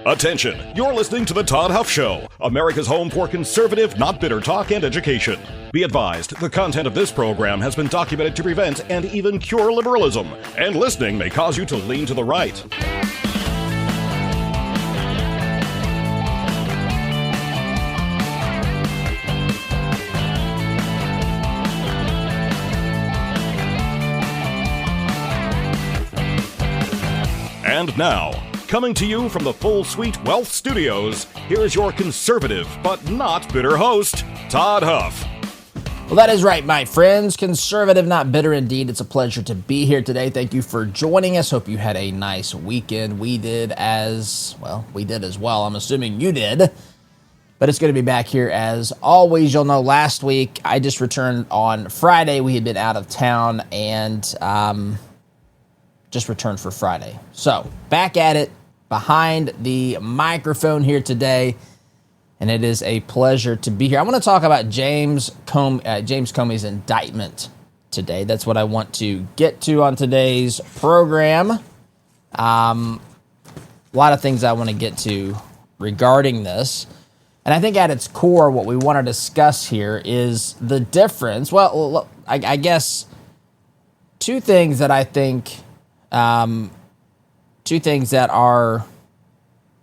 Attention, you're listening to The Todd Huff Show, America's home for conservative, not bitter talk and education. Be advised, the content of this program has been documented to prevent and even cure liberalism, and listening may cause you to lean to the right. And now, coming to you from the Full Suite Wealth Studios, here's your conservative but not bitter host, Todd Huff. Well, that is right, my friends. Conservative, not bitter indeed. It's a pleasure to be here today. Thank you for joining us. Hope you had a nice weekend. We did as well. I'm assuming you did. But it's good to be back here as always. You'll know last week I just returned on Friday. We had been out of town and just returned for Friday. So back at it, behind the microphone here today, and it is a pleasure to be here. I want to talk about James Comey's indictment today. That's what I want to get to on today's program. A lot of things I want to get to regarding this. And I think at its core, what we want to discuss here is the difference. Well, I guess two things that I think...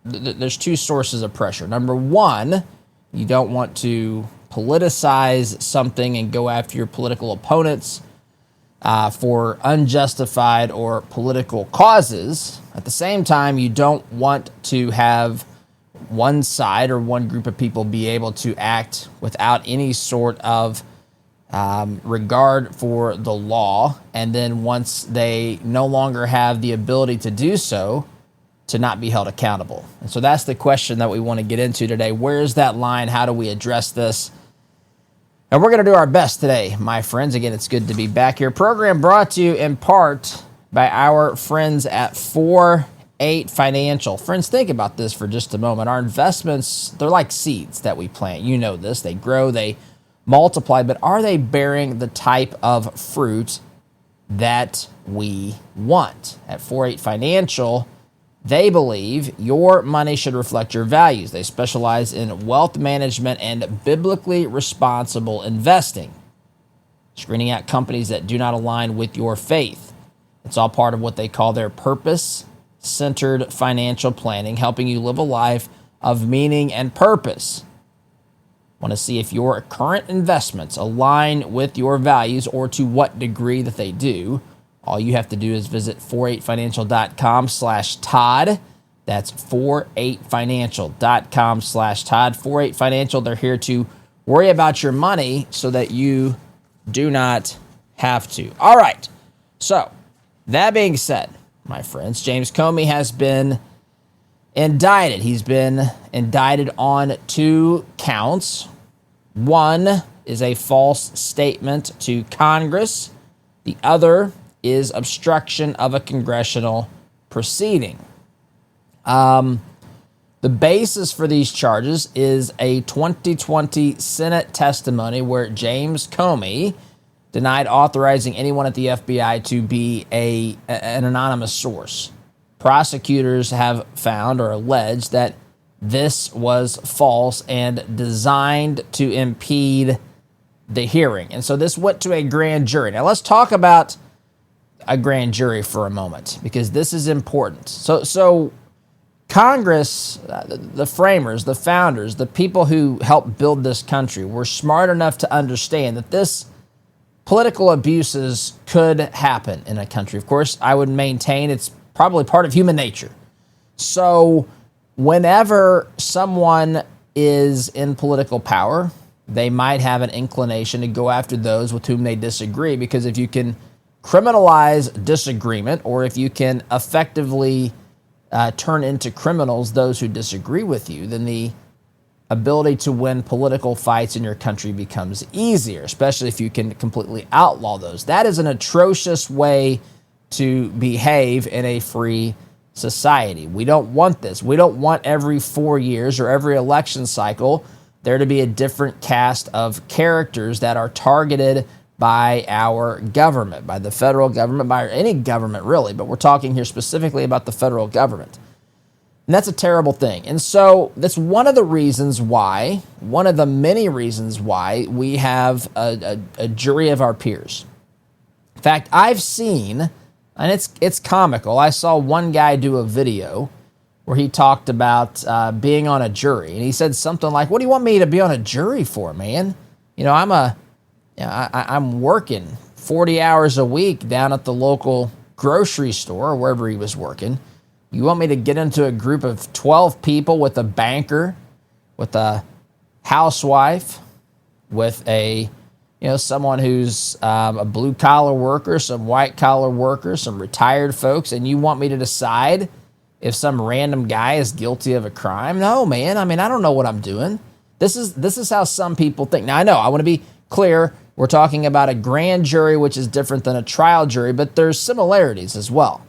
there's two sources of pressure. Number one, you don't want to politicize something and go after your political opponents for unjustified or political causes. At the same time, you don't want to have one side or one group of people be able to act without any sort of regard for the law, and then once they no longer have the ability to do so, to not be held accountable. And so that's the question that we want to get into today. Where's that line? How do we address this? And we're going to do our best today, my friends. Again, it's good to be back here. Program brought to you in part by our friends at 4-8 Financial. Friends, think about this for just a moment. Our investments, they're like seeds that we plant. You know this. They grow, they multiply, but are they bearing the type of fruit that we want? At 4-8 Financial, they believe your money should reflect your values. They specialize in wealth management and biblically responsible investing, screening out companies that do not align with your faith. It's all part of what they call their purpose-centered financial planning, helping you live a life of meaning and purpose. Want to see if your current investments align with your values or to what degree that they do? All you have to do is visit 48financial.com/Todd. That's 48financial.com/Todd. 48 Financial, they're here to worry about your money so that you do not have to. All right. So, that being said, my friends, James Comey has been indicted. He's been indicted on 2 counts. One is a false statement to Congress. The other is obstruction of a congressional proceeding. The basis for these charges is a 2020 Senate testimony where James Comey denied authorizing anyone at the FBI to be an anonymous source. Prosecutors have found or alleged that this was false and designed to impede the hearing. And so this went to a grand jury. Now let's talk about a grand jury for a moment, because this is important. So Congress, the framers, the founders, the people who helped build this country were smart enough to understand that this political abuses could happen in a country. Of course, I would maintain it's probably part of human nature. So whenever someone is in political power, they might have an inclination to go after those with whom they disagree, because if you can criminalize disagreement, or if you can effectively turn into criminals those who disagree with you, then the ability to win political fights in your country becomes easier, especially if you can completely outlaw those. That is an atrocious way to behave in a free society. We don't want this. We don't want every 4 years or every election cycle there to be a different cast of characters that are targeted by our government, by the federal government, by any government really, but we're talking here specifically about the federal government. And that's a terrible thing. And so that's one of the reasons why, one of the many reasons why we have a jury of our peers. In fact, I've seen, and it's comical, I saw one guy do a video where he talked about being on a jury. And he said something like, what do you want me to be on a jury for, man? I'm working 40 hours a week down at the local grocery store or wherever he was working. You want me to get into a group of 12 people with a banker, with a housewife, with someone who's a blue-collar worker, some white-collar workers, some retired folks, and you want me to decide if some random guy is guilty of a crime? No, man. I mean, I don't know what I'm doing. This is how some people think. Now, I know, I want to be clear. We're talking about a grand jury, which is different than a trial jury, but there's similarities as well.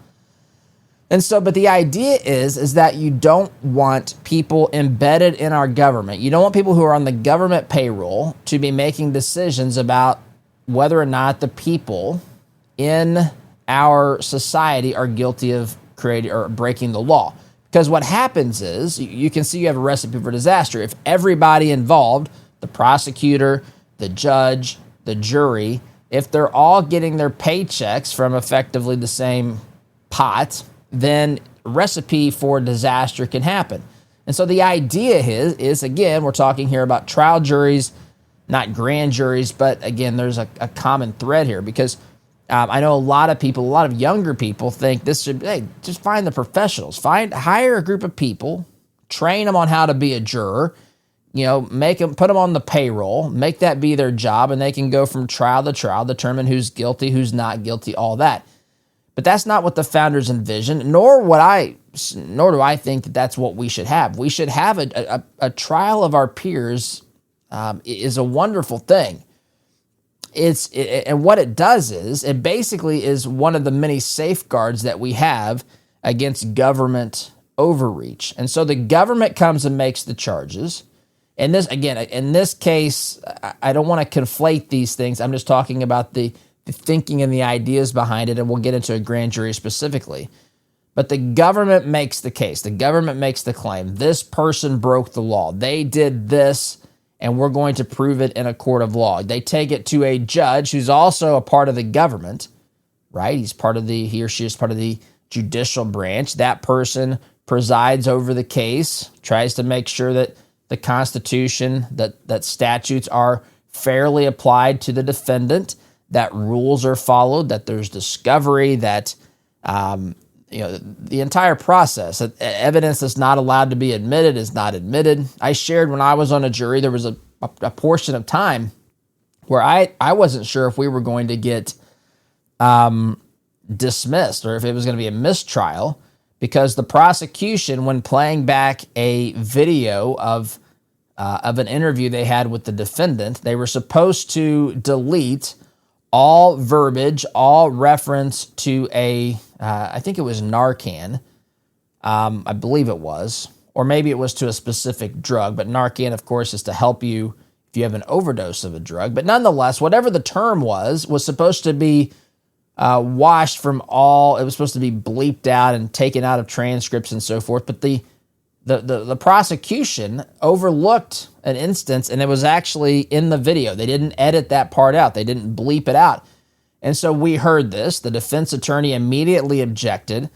And so, but the idea is that you don't want people embedded in our government. You don't want people who are on the government payroll to be making decisions about whether or not the people in our society are guilty of creating or breaking the law. Because what happens is, you can see you have a recipe for disaster. If everybody involved, the prosecutor, the judge, the jury, if they're all getting their paychecks from effectively the same pot, then recipe for disaster can happen. And so the idea is again, we're talking here about trial juries, not grand juries, but again, there's a common thread here because I know a lot of people, a lot of younger people think this should, just find the professionals, hire a group of people, train them on how to be a juror, put them on the payroll, make that be their job, and they can go from trial to trial, determine who's guilty, who's not guilty, all that. But that's not what the founders envisioned, nor do I think that that's what we should have. We should have a trial of our peers is a wonderful thing. And what it does is, it basically is one of the many safeguards that we have against government overreach. And so the government comes and makes the charges. And this, again, in this case, I don't want to conflate these things. I'm just talking about the thinking and the ideas behind it, and we'll get into a grand jury specifically. But the government makes the case. The government makes the claim. This person broke the law. They did this, and we're going to prove it in a court of law. They take it to a judge who's also a part of the government, right? He or she is part of the judicial branch. That person presides over the case, tries to make sure that the Constitution, that statutes are fairly applied to the defendant, that rules are followed, that there's discovery, that the entire process, that evidence that's not allowed to be admitted is not admitted. I shared when I was on a jury, there was a portion of time where I wasn't sure if we were going to get dismissed or if it was going to be a mistrial, because the prosecution, when playing back a video of an interview they had with the defendant, they were supposed to delete all verbiage, all reference to I think it was Narcan, I believe it was, or maybe it was to a specific drug, but Narcan, of course, is to help you if you have an overdose of a drug. But nonetheless, whatever the term was supposed to be washed from all, it was supposed to be bleeped out and taken out of transcripts and so forth, but the prosecution overlooked an instance, and it was actually in the video. They didn't edit that part out. They didn't bleep it out. And so we heard this. The defense attorney immediately objected.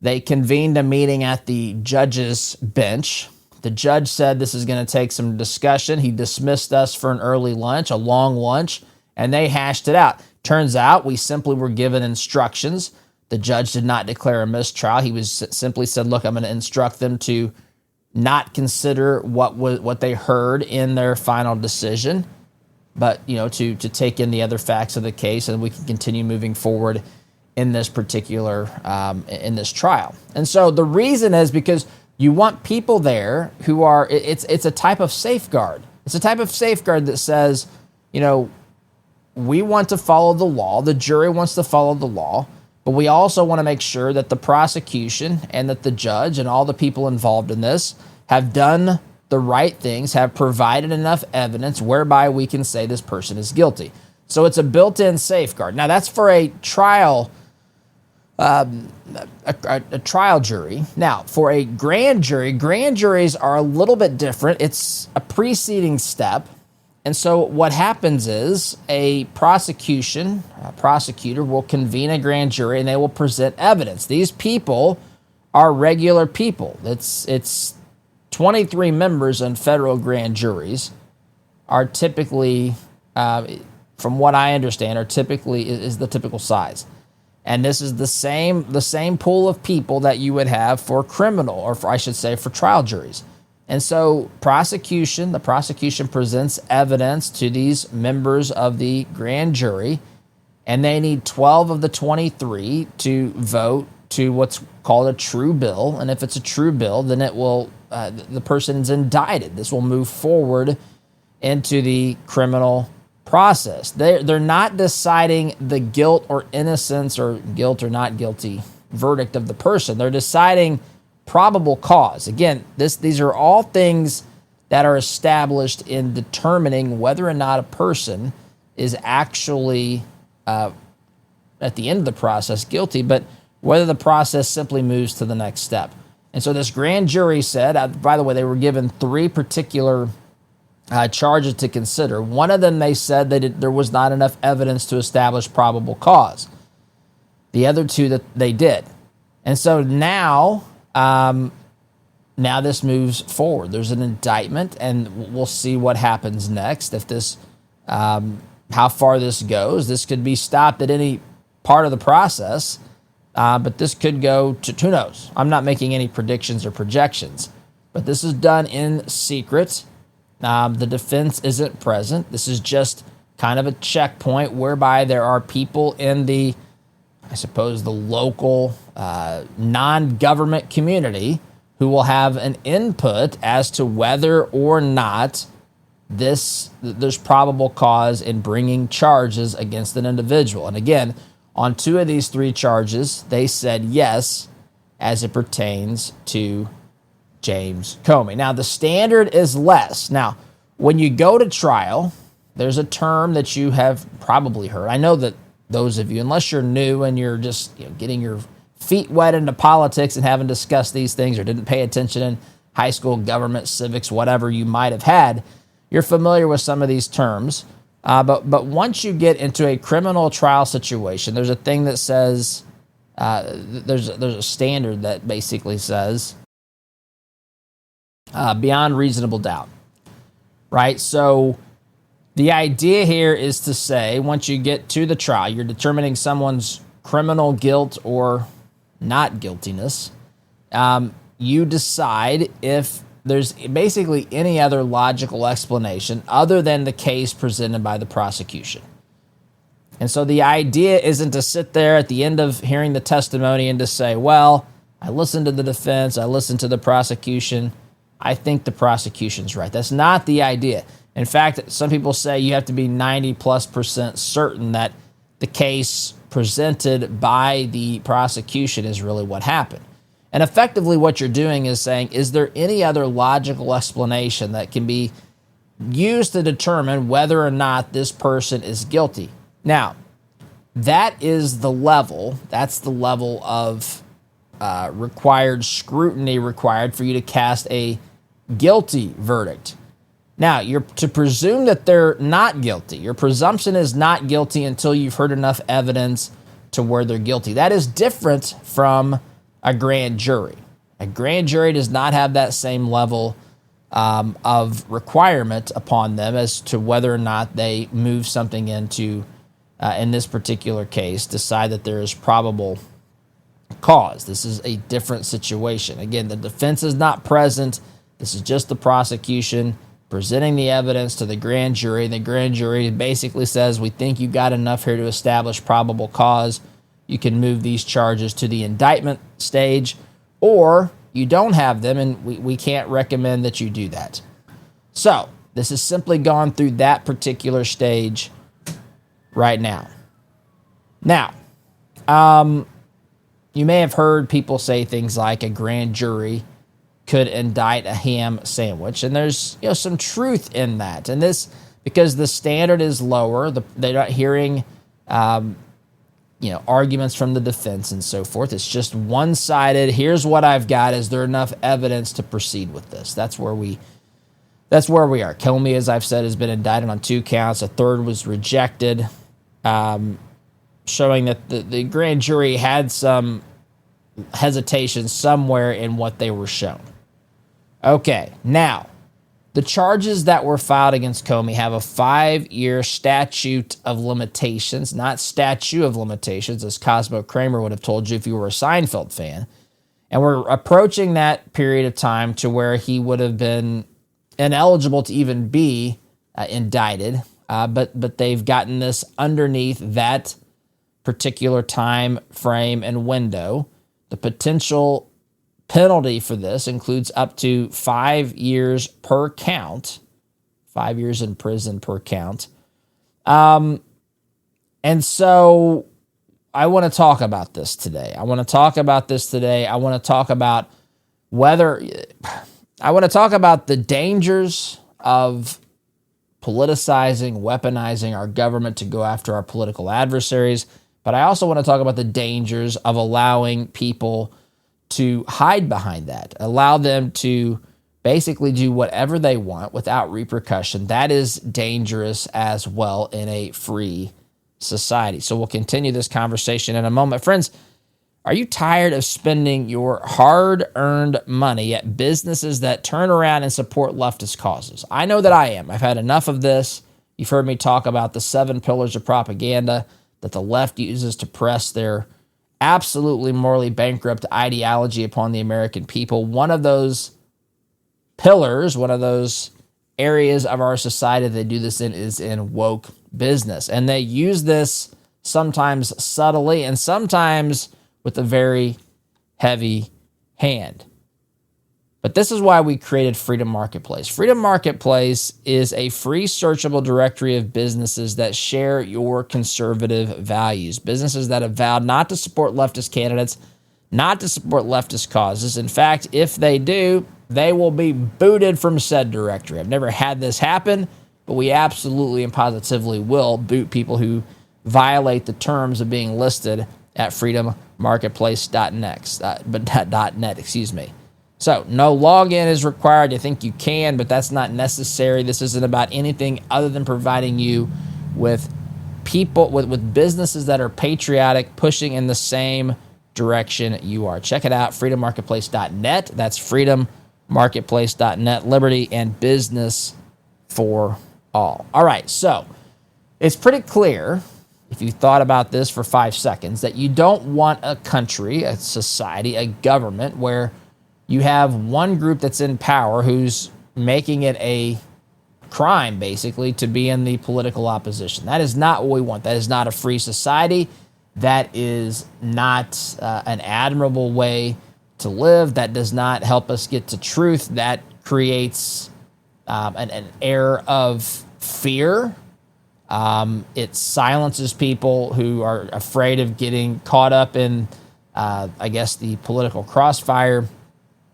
They convened a meeting at the judge's bench. The judge said this is going to take some discussion. He dismissed us for an early lunch, a long lunch, and they hashed it out. Turns out we simply were given instructions. The judge did not declare a mistrial. He was simply said, look, I'm going to instruct them to not consider what they heard in their final decision, but to take in the other facts of the case, and we can continue moving forward in this particular in this trial. And so the reason is because you want people there who are. It's a type of safeguard. It's a type of safeguard that says, we want to follow the law. The jury wants to follow the law. But we also want to make sure that the prosecution and that the judge and all the people involved in this have done the right things, have provided enough evidence whereby we can say this person is guilty. So it's a built-in safeguard. Now, that's for a trial a trial jury. Now, for a grand jury, grand juries are a little bit different. It's a preceding step. And so what happens is a prosecutor will convene a grand jury and they will present evidence. These people are regular people. It's 23 members in federal grand juries are typically, from what I understand, is the typical size. And this is the same pool of people that you would have for criminal, or I should say for trial juries. And so the prosecution presents evidence to these members of the grand jury, and they need 12 of the 23 to vote to what's called a true bill. And if it's a true bill, then it will the person is indicted. This will move forward into the criminal process. They're not deciding the guilt or innocence or guilt or not guilty verdict of the person. They're deciding probable cause. Again, these are all things that are established in determining whether or not a person is actually, at the end of the process, guilty, but whether the process simply moves to the next step. And so this grand jury said, by the way, they were given 3 particular charges to consider. One of them, they said that there was not enough evidence to establish probable cause. The other 2 that they did. And so now this moves forward. There's an indictment, and we'll see what happens next. If this, how far this goes, this could be stopped at any part of the process, but this could go to, who knows? I'm not making any predictions or projections, but this is done in secret. The defense isn't present. This is just kind of a checkpoint whereby there are people in the, I suppose, the local non-government community who will have an input as to whether or not there's probable cause in bringing charges against an individual. And again, on 2 of these 3 charges, they said yes as it pertains to James Comey. Now, the standard is less. Now, when you go to trial, there's a term that you have probably heard. I know that those of you, unless you're new and you're just getting your feet wet into politics and haven't discussed these things or didn't pay attention in high school, government, civics, whatever you might have had, you're familiar with some of these terms. But once you get into a criminal trial situation, there's a thing that says, there's a standard that basically says beyond reasonable doubt, right? So the idea here is to say, once you get to the trial, you're determining someone's criminal guilt or not guiltiness. You decide if there's basically any other logical explanation other than the case presented by the prosecution. And so the idea isn't to sit there at the end of hearing the testimony and to say, well, I listened to the defense, I listened to the prosecution, I think the prosecution's right. That's not the idea. In fact, some people say you have to be 90+% certain that the case presented by the prosecution is really what happened. And effectively what you're doing is saying, is there any other logical explanation that can be used to determine whether or not this person is guilty? Now, that's the level of required scrutiny required for you to cast a guilty verdict. Now, you're to presume that they're not guilty. Your presumption is not guilty until you've heard enough evidence to where they're guilty. That is different from a grand jury. A grand jury does not have that same level of requirement upon them as to whether or not they move something into, in this particular case, decide that there is probable cause. This is a different situation. Again, the defense is not present. This is just the prosecution presenting the evidence to the grand jury. The grand jury basically says, we think you got enough here to establish probable cause. You can move these charges to the indictment stage, or you don't have them, and we can't recommend that you do that. So this has simply gone through that particular stage right now. Now, you may have heard people say things like a grand jury could indict a ham sandwich, and there's some truth in that. And this, because the standard is lower, they're not hearing arguments from the defense and so forth. It's just one-sided. Here's what I've got. Is there enough evidence to proceed with this? That's where we are. Comey, as I've said, has been indicted on 2 counts. A third was rejected, showing that the grand jury had some hesitation somewhere in what they were shown. Okay, now, the charges that were filed against Comey have a 5-year statute of limitations, not statute of limitations, as Cosmo Kramer would have told you if you were a Seinfeld fan. And we're approaching that period of time to where he would have been ineligible to even be indicted, but they've gotten this underneath that particular time frame and window. The potential penalty for this includes up to 5 years per count, 5 years in prison per count. And so I want to talk about this today. I want to talk about the dangers of politicizing, weaponizing our government to go after our political adversaries. But I also want to talk about the dangers of allowing people to hide behind that, allow them to basically do whatever they want without repercussion. That is dangerous as well in a free society. So we'll continue this conversation in a moment. Friends, are you tired of spending your hard-earned money at businesses that turn around and support leftist causes? I know that I am. I've had enough of this. You've heard me talk about the 7 pillars of propaganda that the left uses to press their absolutely morally bankrupt ideology upon the American people. One of those pillars, one of those areas of our society they do this in is in woke business. And they use this sometimes subtly and sometimes with a very heavy hand. But this is why we created Freedom Marketplace. Freedom Marketplace is a free searchable directory of businesses that share your conservative values. Businesses that have vowed not to support leftist candidates, not to support leftist causes. In fact, if they do, they will be booted from said directory. I've never had this happen, but we absolutely and positively will boot people who violate the terms of being listed at freedommarketplace.net, excuse me. So no login is required. You think you can, but that's not necessary. This isn't about anything other than providing you with people, with businesses that are patriotic, pushing in the same direction you are. Check it out, freedommarketplace.net. That's freedommarketplace.net, liberty and business for all. All right, so it's pretty clear, if you thought about this for 5 seconds, that you don't want a country, a society, a government where you have one group that's in power who's making it a crime, basically, to be in the political opposition. That is not what we want. That is not a free society. That is not an admirable way to live. That does not help us get to truth. That creates an air of fear. It silences people who are afraid of getting caught up in, the political crossfire.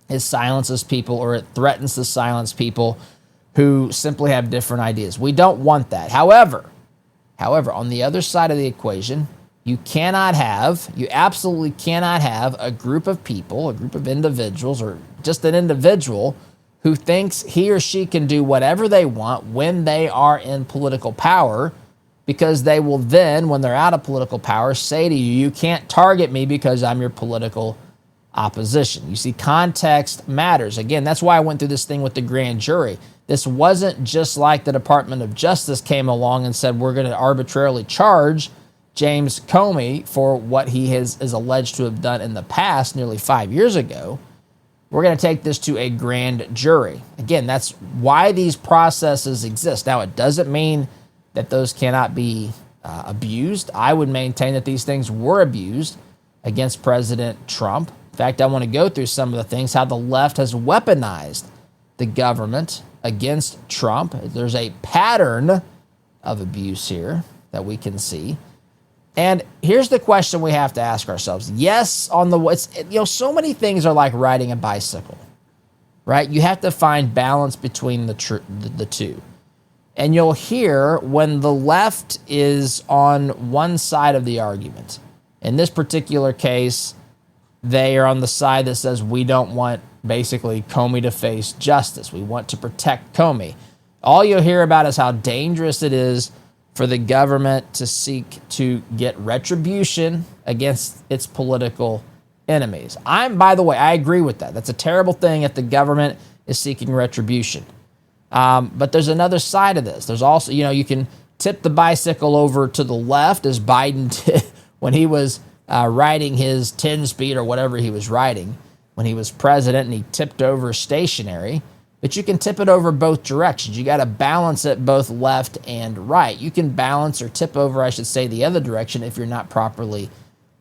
It silences people, or it threatens to silence people who simply have different ideas. We don't want that. However, on the other side of the equation, you absolutely cannot have a group of people, a group of individuals, or just an individual who thinks he or she can do whatever they want when they are in political power, because they will then, when they're out of political power, say to you, you can't target me because I'm your political opposition. You see, context matters. Again, that's why I went through this thing with the grand jury. This wasn't just like the Department of Justice came along and said, we're going to arbitrarily charge James Comey for what he is alleged to have done in the past, nearly 5 years ago. We're going to take this to a grand jury. Again, that's why these processes exist. Now, it doesn't mean that those cannot be abused. I would maintain that these things were abused against President Trump. In fact, I want to go through some of the things, how the left has weaponized the government against Trump. There's a pattern of abuse here that we can see. And here's the question we have to ask ourselves. Yes, so many things are like riding a bicycle, right? You have to find balance between the two. And you'll hear when the left is on one side of the argument, In this particular case, they are on the side that says we don't want basically Comey to face justice. We want to protect Comey. All you'll hear about is how dangerous it is for the government to seek to get retribution against its political enemies. By the way, I agree with that. That's a terrible thing if the government is seeking retribution. But there's another side of this. There's also, you can tip the bicycle over to the left as Biden did when he was riding his 10-speed or whatever he was riding when he was president, and he tipped over stationary. But you can tip it over both directions. You got to balance it both left and right. You can balance or tip over, I should say, the other direction if you're not properly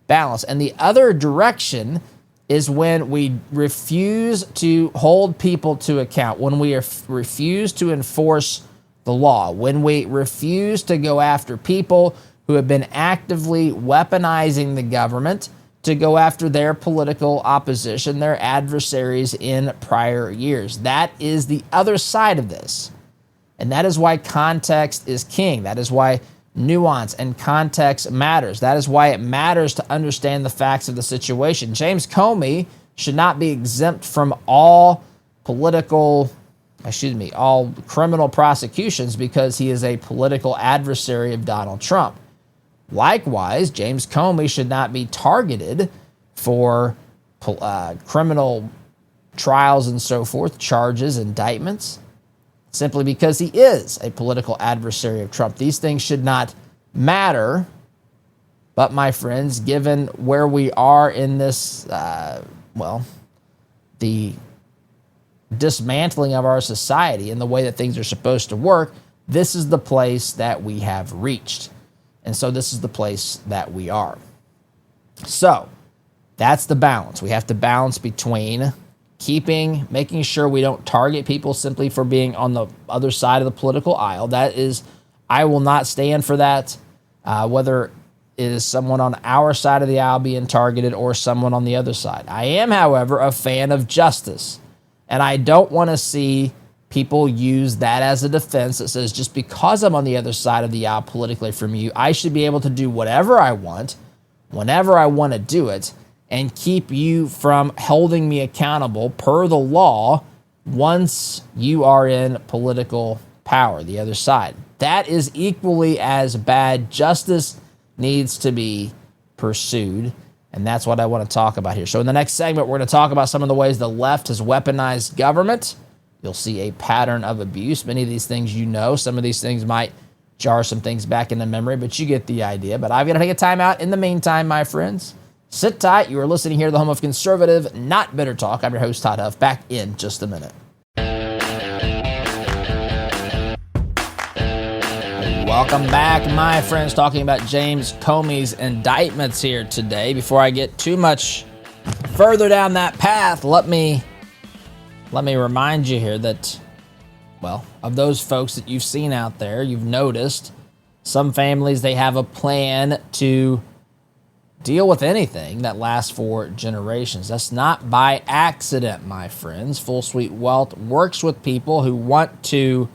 balanced. And the other direction is when we refuse to hold people to account, when we refuse to enforce the law, when we refuse to go after people who have been actively weaponizing the government to go after their political opposition, their adversaries in prior years. That is the other side of this. And that is why context is king. That is why nuance and context matters. That is why it matters to understand the facts of the situation. James Comey should not be exempt from all criminal prosecutions because he is a political adversary of Donald Trump. Likewise, James Comey should not be targeted for criminal trials and so forth, charges, indictments, simply because he is a political adversary of Trump. These things should not matter. But, my friends, given where we are in this, the dismantling of our society and the way that things are supposed to work, this is the place that we have reached. And so this is the place that we are. So that's the balance. We have to balance between making sure we don't target people simply for being on the other side of the political aisle. I will not stand for that, whether it is someone on our side of the aisle being targeted or someone on the other side. I am, however, a fan of justice, and I don't want to see people use that as a defense that says just because I'm on the other side of the aisle politically from you, I should be able to do whatever I want, whenever I want to do it, and keep you from holding me accountable per the law once you are in political power, the other side. That is equally as bad. Justice needs to be pursued, and that's what I want to talk about here. So in the next segment, we're going to talk about some of the ways the left has weaponized government. You'll see a pattern of abuse. Many of these things you know. Some of these things might jar some things back into memory, but you get the idea. But I've got to take a time out. In the meantime, my friends, sit tight. You are listening here to the home of conservative, not bitter talk. I'm your host, Todd Huff. Back in just a minute. Welcome back, my friends. Talking about James Comey's indictments here today. Before I get too much further down that path, let me remind you here that, of those folks that you've seen out there, you've noticed some families, they have a plan to deal with anything that lasts for generations. That's not by accident, my friends. Full Suite Wealth works with people who want to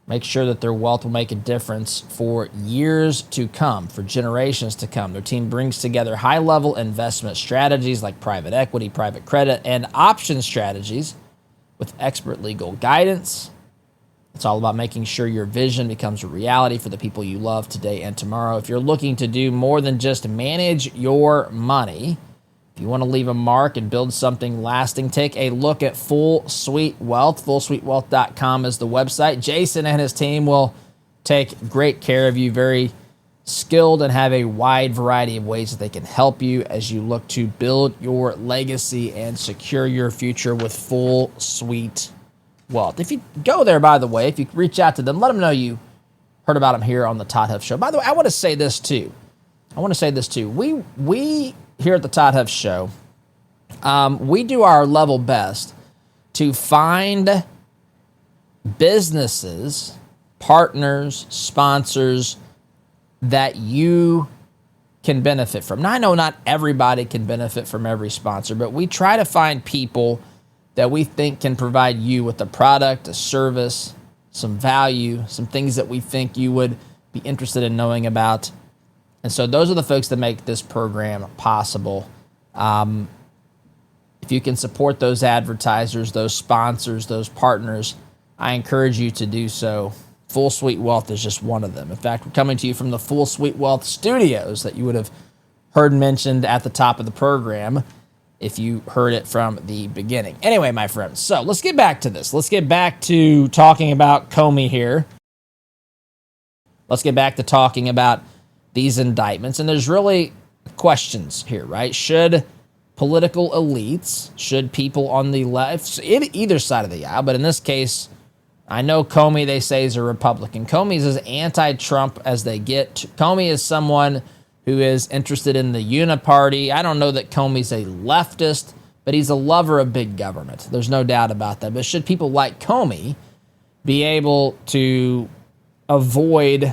make sure that their wealth will make a difference for years to come, for generations to come. Their team brings together high-level investment strategies like private equity, private credit, and option strategies with expert legal guidance. It's all about making sure your vision becomes a reality for the people you love today and tomorrow. If you're looking to do more than just manage your money, if you want to leave a mark and build something lasting, take a look at Full Suite Wealth. FullSuiteWealth.com is the website. Jason and his team will take great care of you, very skilled, and have a wide variety of ways that they can help you as you look to build your legacy and secure your future with Full Suite Wealth. If you go there, by the way, if you reach out to them, let them know you heard about them here on the Todd Huff Show. By the way, I want to say this too. We here at the Todd Huff Show, we do our level best to find businesses, partners, sponsors that you can benefit from. Now, I know not everybody can benefit from every sponsor, but we try to find people that we think can provide you with a product, a service, some value, some things that we think you would be interested in knowing about. And so those are the folks that make this program possible. If you can support those advertisers, those sponsors, those partners, I encourage you to do so. Full Suite Wealth is just one of them. In fact, we're coming to you from the Full Suite Wealth studios that you would have heard mentioned at the top of the program if you heard it from the beginning. Anyway, my friends, so let's get back to this. Let's get back to talking about Comey here. Let's get back to talking about these indictments. And there's really questions here, right? Should political elites, should people on the left, either side of the aisle, but in this case, I know Comey, they say, is a Republican. Comey is as anti-Trump as they get. Comey is someone who is interested in the uniparty. I don't know that Comey's a leftist, but he's a lover of big government. There's no doubt about that. But should people like Comey be able to avoid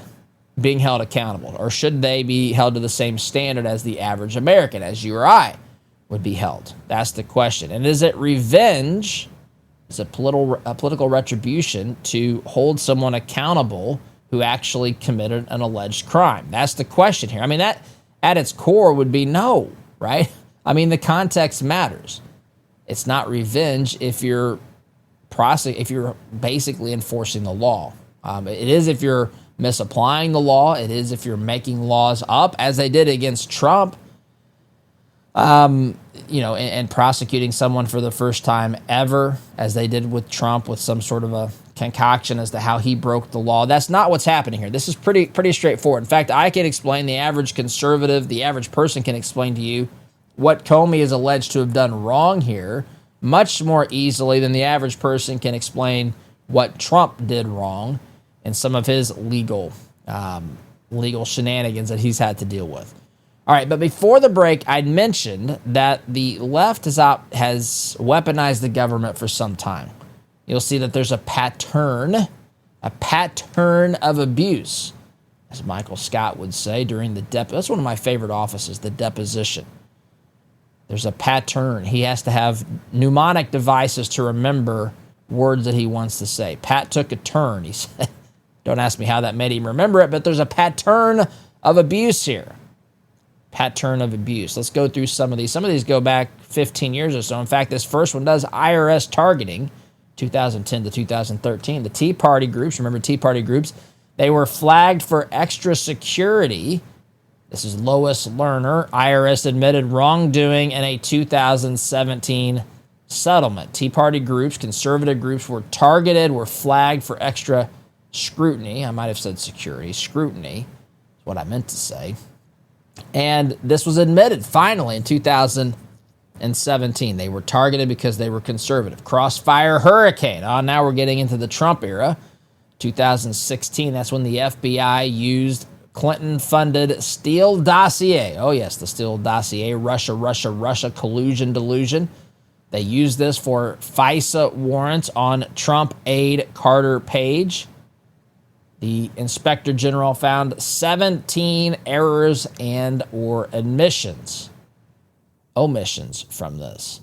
being held accountable? Or should they be held to the same standard as the average American, as you or I would be held? That's the question. And is it revenge? Is it political retribution to hold someone accountable who actually committed an alleged crime? That's the question here. I mean, that at its core would be no, right? I mean, the context matters. It's not revenge if you're basically enforcing the law. It is if you're misapplying the law. It is if you're making laws up, as they did against Trump, and prosecuting someone for the first time ever, as they did with Trump, with some sort of a concoction as to how he broke the law. That's not what's happening here. This is pretty straightforward. In fact, I can explain, the average conservative, the average person can explain to you what Comey is alleged to have done wrong here much more easily than the average person can explain what Trump did wrong and some of his legal shenanigans that he's had to deal with. All right, but before the break, I'd mentioned that the left has weaponized the government for some time. You'll see that there's a pattern of abuse, as Michael Scott would say, during the that's one of my favorite offices, the deposition. There's a pattern. He has to have mnemonic devices to remember words that he wants to say. Pat took a turn, he said. Don't ask me how that made him remember it, but there's a pattern of abuse here. Pattern of abuse. Let's go through some of these. Some of these go back 15 years or so. In fact, this first one does IRS targeting, 2010 to 2013. The Tea Party groups, remember Tea Party groups, they were flagged for extra security. This is Lois Lerner. IRS admitted wrongdoing in a 2017 settlement. Tea Party groups, conservative groups were targeted, were flagged for extra scrutiny. I might have said security. Scrutiny is what I meant to say. And this was admitted finally in 2017. They were targeted because they were conservative. Crossfire Hurricane. Now we're getting into the Trump era. 2016, that's when the FBI used Clinton-funded Steele dossier. Oh, yes, the Steele dossier. Russia, collusion, delusion. They used this for FISA warrants on Trump aide Carter Page. The Inspector General found 17 errors and or omissions from this.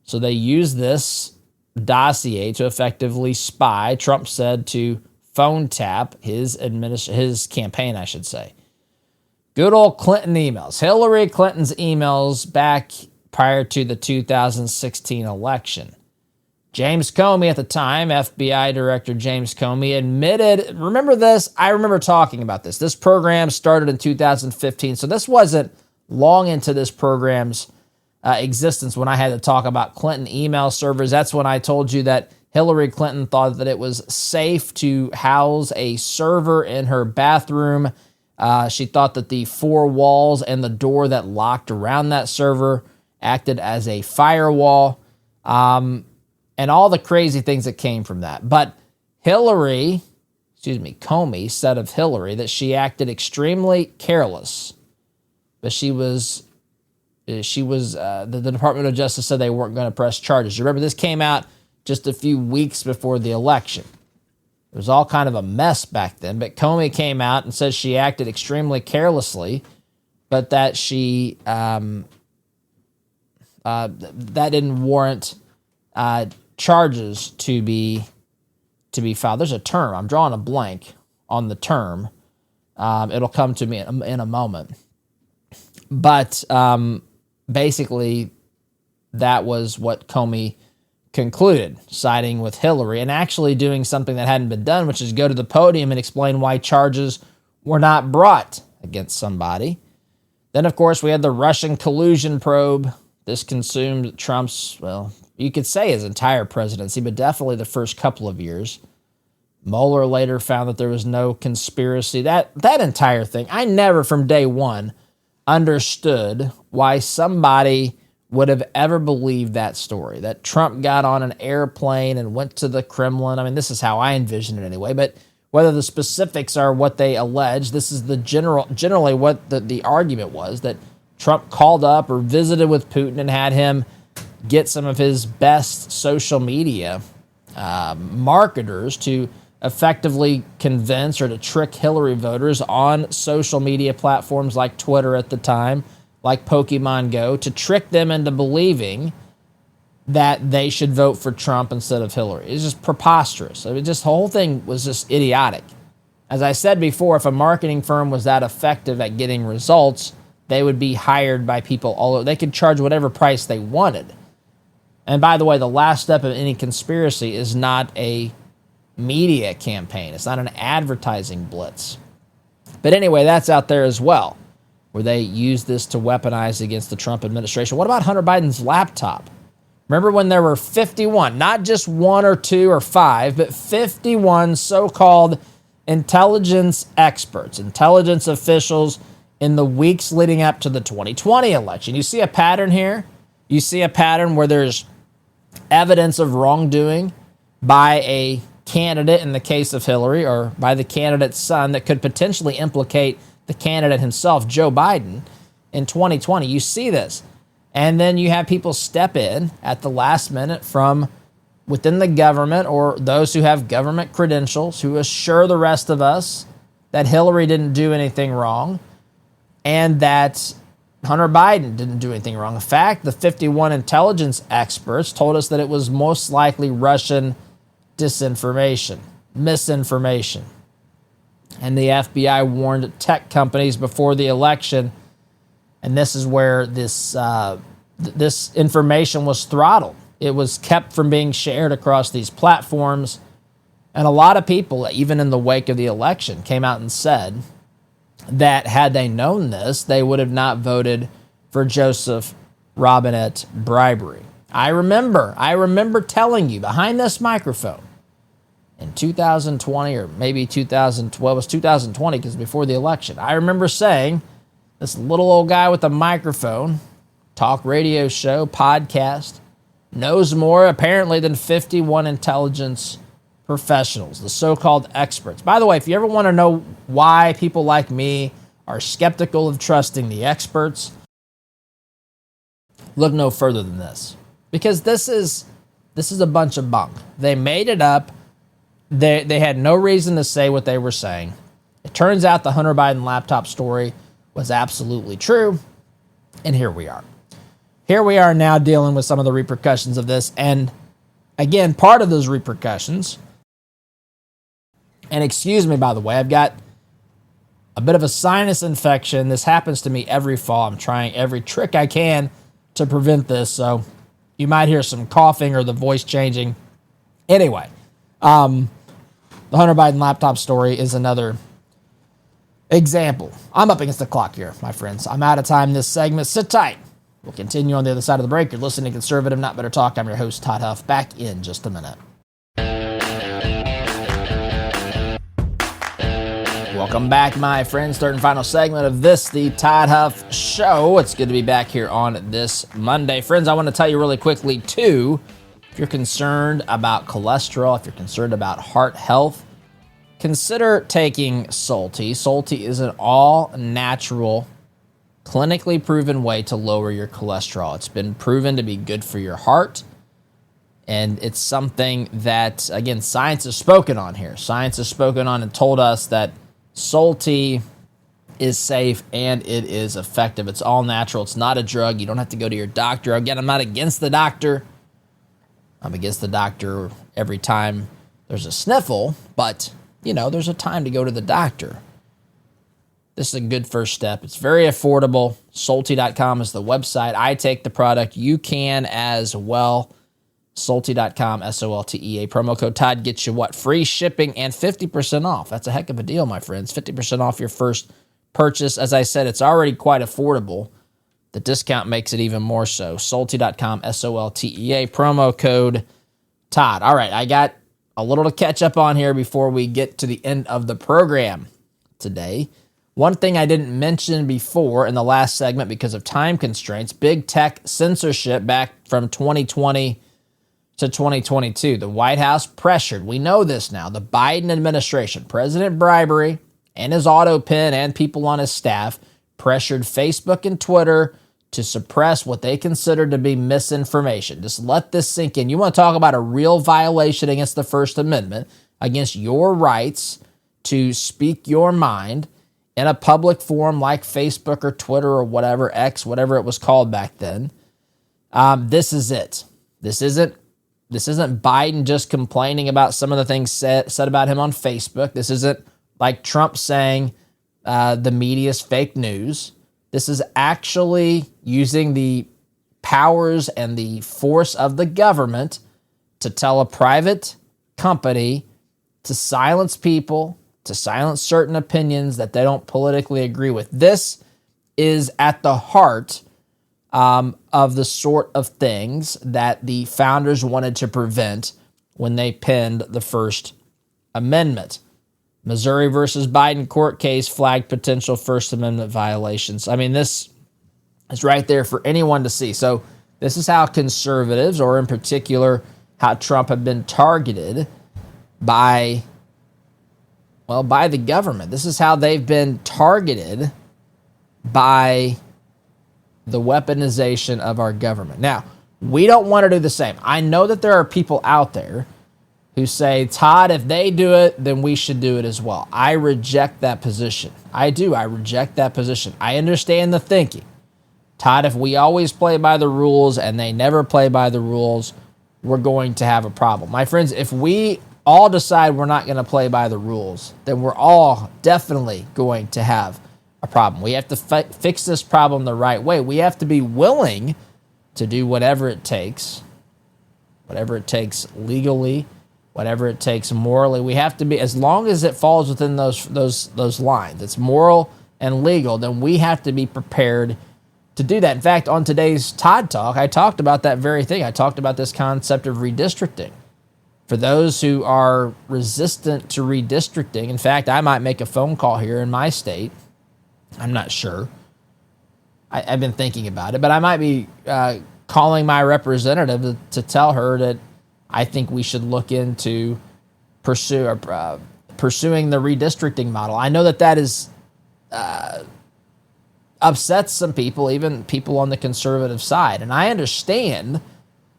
So they used this dossier to effectively spy, Trump said, to phone tap his campaign, I should say. Good old Clinton emails. Hillary Clinton's emails back prior to the 2016 election. James Comey at the time, FBI Director James Comey, admitted, remember this? I remember talking about this. This program started in 2015, so this wasn't long into this program's existence when I had to talk about Clinton email servers. That's when I told you that Hillary Clinton thought that it was safe to house a server in her bathroom. She thought that the four walls and the door that locked around that server acted as a firewall. And all the crazy things that came from that. But Comey said of Hillary that she acted extremely careless. But the Department of Justice said they weren't going to press charges. You remember this came out just a few weeks before the election. It was all kind of a mess back then. But Comey came out and said she acted extremely carelessly, but that she that didn't warrant charges to be filed. There's a term. I'm drawing a blank on the term, It'll come to me in a moment. But basically, that was what Comey concluded, siding with Hillary and actually doing something that hadn't been done, which is go to the podium and explain why charges were not brought against somebody. Then, of course, we had the Russian collusion probe. This consumed Trump's, well, you could say his entire presidency, but definitely the first couple of years. Mueller later found that there was no conspiracy. That entire thing, I never from day one understood why somebody would have ever believed that story, that Trump got on an airplane and went to the Kremlin. I mean, this is how I envision it anyway, but whether the specifics are what they allege, this is the generally what the argument was, that Trump called up or visited with Putin and had him get some of his best social media marketers to effectively convince or to trick Hillary voters on social media platforms like Twitter at the time, like Pokemon Go, to trick them into believing that they should vote for Trump instead of Hillary. It's just preposterous. I mean, just the whole thing was just idiotic. As I said before, if a marketing firm was that effective at getting results, they would be hired by people all over. They could charge whatever price they wanted. And by the way, the last step of any conspiracy is not a media campaign. It's not an advertising blitz. But anyway, that's out there as well, where they use this to weaponize against the Trump administration. What about Hunter Biden's laptop? Remember when there were 51, not just 1 or 2 or 5, but 51 so-called intelligence experts, intelligence officials in the weeks leading up to the 2020 election. You see a pattern here? You see a pattern where there's evidence of wrongdoing by a candidate in the case of Hillary, or by the candidate's son, that could potentially implicate the candidate himself, Joe Biden, in 2020. You see this. And then you have people step in at the last minute from within the government or those who have government credentials who assure the rest of us that Hillary didn't do anything wrong and that Hunter Biden didn't do anything wrong. In fact, the 51 intelligence experts told us that it was most likely Russian disinformation, misinformation. And the FBI warned tech companies before the election, and this is where this information was throttled. It was kept from being shared across these platforms. And a lot of people, even in the wake of the election, came out and said that had they known this, they would have not voted for Joseph Robinette bribery. I remember telling you behind this microphone in 2020 or maybe 2012, it was 2020 because before the election, I remember saying this little old guy with a microphone, talk radio show, podcast, knows more apparently than 51 intelligence professionals, the so-called experts. By the way, if you ever want to know why people like me are skeptical of trusting the experts, look no further than this. Because this is a bunch of bunk. They made it up. They had no reason to say what they were saying. It turns out the Hunter Biden laptop story was absolutely true, and here we are. Here we are now dealing with some of the repercussions of this, and again, part of those repercussions, and excuse me, by the way, I've got a bit of a sinus infection. This happens to me every fall. I'm trying every trick I can to prevent this, so you might hear some coughing or the voice changing. Anyway, the Hunter Biden laptop story is another example. I'm up against the clock here, my friends. I'm out of time in this segment. Sit tight. We'll continue on the other side of the break. You're listening to Conservative Not Better Talk. I'm your host, Todd Huff. Back in just a minute. Welcome back, my friends. Third and final segment of this, the Todd Huff Show. It's good to be back here on this Monday. Friends, I want to tell you really quickly, too, if you're concerned about cholesterol, if you're concerned about heart health, consider taking Salty. Salty is an all-natural, clinically proven way to lower your cholesterol. It's been proven to be good for your heart, and it's something that, again, science has spoken on here. Science has spoken on and told us that Salty is safe and it is effective. It's all natural. It's not a drug. You don't have to go to your doctor. Again, I'm not against the doctor. I'm against the doctor every time there's a sniffle, but, you know, there's a time to go to the doctor. this is a good first step. It's very affordable. Solty.com is the website. I take the product. You can as well. Solty.com, SOLTEA. Promo code Todd gets you what? Free shipping and 50% off. That's a heck of a deal, my friends. 50% off your first purchase. As I said, it's already quite affordable. The discount makes it even more so. Solty.com, SOLTEA. Promo code Todd. All right, I got a little to catch up on here before we get to the end of the program today. One thing I didn't mention before in the last segment because of time constraints, big tech censorship back from 2020 to 2022. The White House pressured, we know this now, the Biden administration, President bribery and his auto pen and people on his staff pressured Facebook and Twitter to suppress what they considered to be misinformation. Just let this sink in. You want to talk about a real violation against the First Amendment, against your rights to speak your mind in a public forum like Facebook or Twitter or whatever, X, whatever it was called back then. This is it. This isn't Biden just complaining about some of the things said about him on Facebook. This isn't like Trump saying the media's fake news. This is actually using the powers and the force of the government to tell a private company to silence people, to silence certain opinions that they don't politically agree with. This is at the heart of the sort of things that the founders wanted to prevent when they penned the First Amendment. Missouri versus Biden court case flagged potential First Amendment violations. I mean, this is right there for anyone to see. So this is how conservatives, or in particular, how Trump have been targeted by the government. This is how they've been targeted by the weaponization of our government. Now, we don't want to do the same. I know that there are people out there who say, Todd, if they do it, then we should do it as well. I reject that position. I do. I reject that position. I understand the thinking. Todd, if we always play by the rules and they never play by the rules, we're going to have a problem. My friends, if we all decide we're not going to play by the rules, then we're all definitely going to have a problem. We have to fix this problem the right way. We have to be willing to do whatever it takes legally, whatever it takes morally. We have to be, as long as it falls within those lines, it's moral and legal, then we have to be prepared to do that. In fact, on today's Todd Talk, I talked about that very thing. I talked about this concept of redistricting. For those who are resistant to redistricting, in fact, I might make a phone call here in my state. I'm not sure. I've been thinking about it, but I might be calling my representative to tell her that I think we should look into pursuing the redistricting model. I know that is upsets some people, even people on the conservative side. And I understand,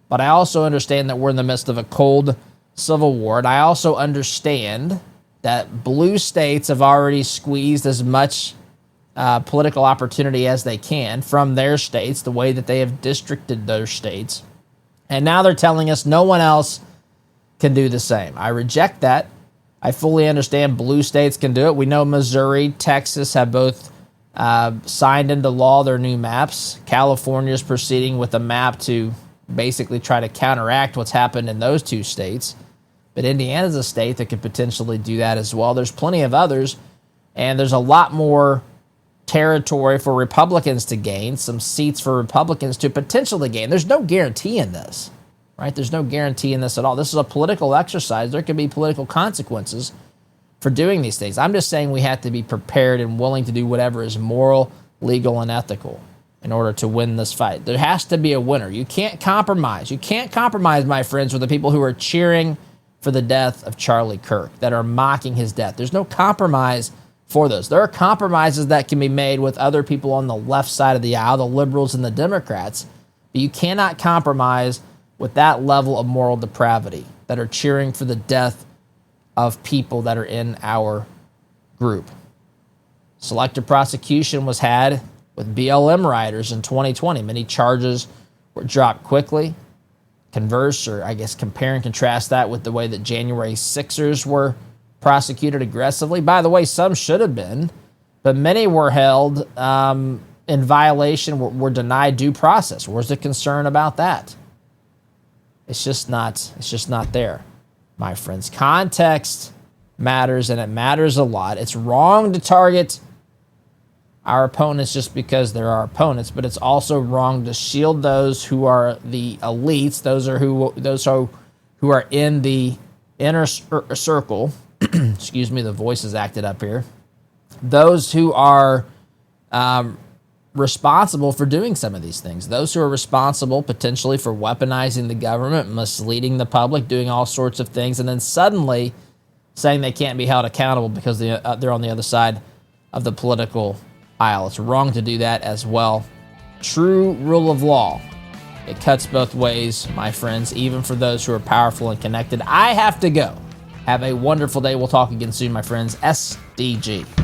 but I also understand that we're in the midst of a cold civil war. And I also understand that blue states have already squeezed as much political opportunity as they can from their states, the way that they have districted their states. And now they're telling us no one else can do the same. I reject that. I fully understand blue states can do it. We know Missouri, Texas have both signed into law their new maps. California is proceeding with a map to basically try to counteract what's happened in those two states. But Indiana's a state that could potentially do that as well. There's plenty of others, and there's a lot more territory for Republicans to gain, some seats for Republicans to potentially gain. There's no guarantee in this, right? There's no guarantee in this at all. This is a political exercise. There could be political consequences for doing these things. I'm just saying we have to be prepared and willing to do whatever is moral, legal, and ethical in order to win this fight. There has to be a winner. You can't compromise. You can't compromise, my friends, with the people who are cheering for the death of Charlie Kirk, that are mocking his death. There's no compromise for those. There are compromises that can be made with other people on the left side of the aisle, the liberals and the Democrats, but you cannot compromise with that level of moral depravity that are cheering for the death of people that are in our group. Selective prosecution was had with BLM rioters in 2020. Many charges were dropped quickly. Converse, or I guess compare and contrast that with the way that January 6ers were prosecuted aggressively. By the way, some should have been. but many were held in violation, were denied due process. Where's the concern about that? It's just not there, my friends. Context matters, and it matters a lot. It's wrong to target our opponents just because they're our opponents, but it's also wrong to shield those who are the elites, those who are in the inner circle. Excuse me, the voice is acted up here. Those who are responsible for doing some of these things. Those who are responsible potentially for weaponizing the government, misleading the public, doing all sorts of things, and then suddenly saying they can't be held accountable because they're on the other side of the political aisle. It's wrong to do that as well. True rule of law. It cuts both ways, my friends, even for those who are powerful and connected. I have to go. Have a wonderful day. We'll talk again soon, my friends. SDG.